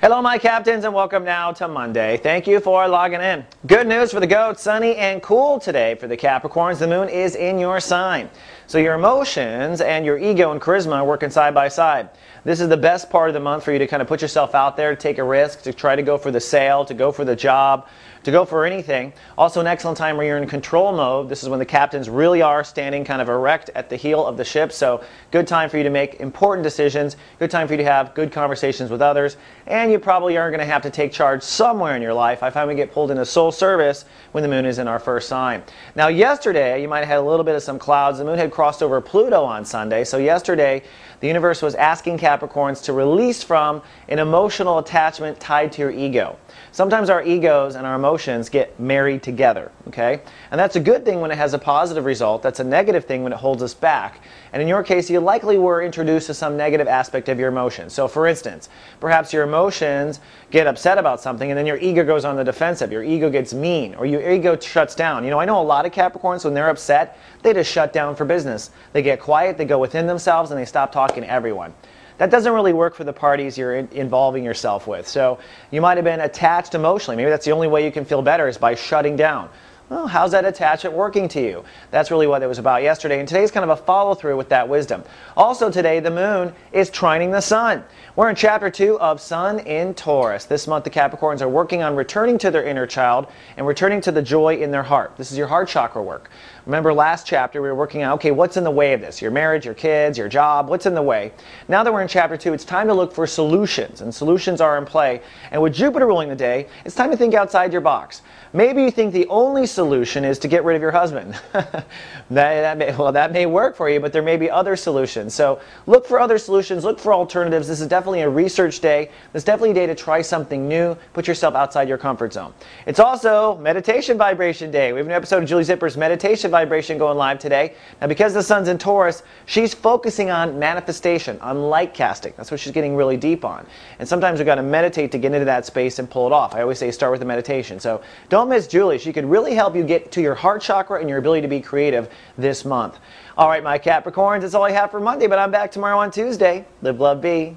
Hello my captains and welcome now to Monday. Thank you for logging in. Good news for the goats, sunny and cool today for the Capricorns. The moon is in your sign. So your emotions and your ego and charisma are working side by side. This is the best part of the month for you to kind of put yourself out there, to take a risk, to try to go for the sale, to go for the job, to go for anything. Also an excellent time where you're in control mode. This is when the captains really are standing kind of erect at the heel of the ship. So good time for you to make important decisions, good time for you to have good conversations with others, and you probably are going to have to take charge somewhere in your life. I find we get pulled into soul service when the moon is in our first sign. Now yesterday, you might have had a little bit of some clouds. The moon had crossed over Pluto on Sunday. So yesterday, the universe was asking Capricorns to release from an emotional attachment tied to your ego. Sometimes our egos and our emotions get married together, okay? And that's a good thing when it has a positive result. That's a negative thing when it holds us back. And in your case, you likely were introduced to some negative aspect of your emotions. So for instance, perhaps your emotions get upset about something and then your ego goes on the defensive. Your ego gets mean or your ego shuts down. You know, I know a lot of Capricorns, when they're upset, they just shut down for business. They get quiet, they go within themselves, and they stop talking to everyone. That doesn't really work for the parties you're involving yourself with. So you might have been attached emotionally. Maybe that's the only way you can feel better is by shutting down. Well, how's that attachment working to you? That's really what it was about yesterday. And today's kind of a follow-through with that wisdom. Also today, the moon is trining the sun. We're in chapter 2 of Sun in Taurus. This month, the Capricorns are working on returning to their inner child and returning to the joy in their heart. This is your heart chakra work. Remember last chapter, we were working on, okay, what's in the way of this? Your marriage, your kids, your job, what's in the way? Now that we're in chapter 2, it's time to look for solutions. And solutions are in play. And with Jupiter ruling the day, it's time to think outside your box. Maybe you think the only solution is to get rid of your husband. that may work for you, but there may be other solutions. So look for other solutions, look for alternatives. This is definitely a research day. This is definitely a day to try something new, put yourself outside your comfort zone. It's also meditation vibration day. We have an episode of Julie Zipper's meditation vibration going live today. Now because the sun's in Taurus, she's focusing on manifestation, on light casting. That's what she's getting really deep on. And sometimes we've got to meditate to get into that space and pull it off. I always say start with the meditation. So don't miss Julie. She could really help you get to your heart chakra and your ability to be creative this month. All right, my Capricorns, that's all I have for Monday, but I'm back tomorrow on Tuesday. Live, love, be.